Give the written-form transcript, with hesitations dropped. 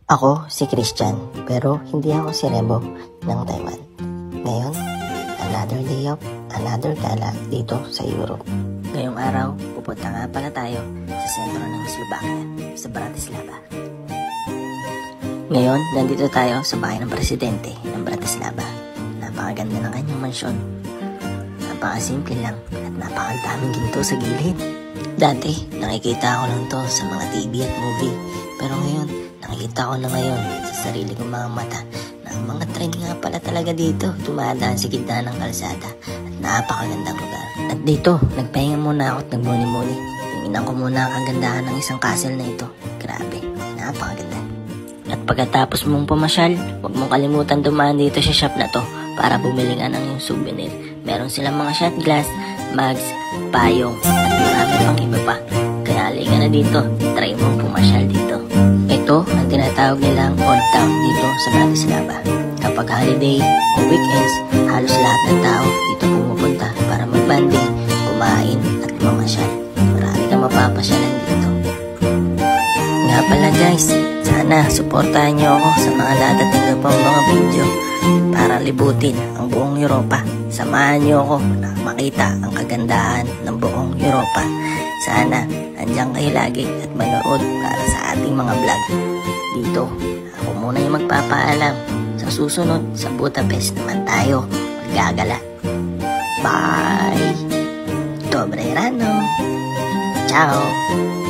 Ako si Christian, pero hindi ako si Rebo ng Taiwan. Ngayon, another day of another gala dito sa Europe. Ngayong araw, pupunta nga pala tayo sa sentro ng Slovakia, sa Bratislava. Ngayon, nandito tayo sa bahay ng presidente ng Bratislava. Napakaganda ng kanyang mansyon. Napakasimple lang at napakadaming ginto sa gilid. Dati, nakikita ko lang to sa mga TV at movie. Pero ngayon, nakikita ko na ngayon sa sarili kong mga mata na ang mga train nga pala talaga dito dumadaan sa gitna ng kalsada at napakagandang lugar. At dito, nagpahinga muna ako at nagmuni-muni. Tingnan ko muna ang kagandahan ng isang castle na ito. Grabe, napakaganda. At pagkatapos mong pumasyal, huwag mong kalimutan dumaan dito sa shop na to para bumili ka ng iyong souvenir. Meron silang mga shot glass, mugs, payong at marami pang iba pa. Kaya halika na dito, try mong pumasyal dito. Ito ang tinatawag nilang Old Town dito sa Bratislava. Kapag holiday o weekends, halos lahat ng tao dito pumupunta para mag-banding, kumain at mamasyal. Marami kang mapapasyalan dito. Nga pala guys, sana suportahan niyo ako sa mga dadating pang mga video para libutin ang buong Europa. Samahan niyo ako na makita ang kagandahan ng buong Europa. Sana andyan kayo lagi at manood para sa ating mga vlog. Dito, ako muna yung magpapaalam. Sa susunod, sa Budapest naman tayo maggagala. Bye! Dobre rano! Ciao!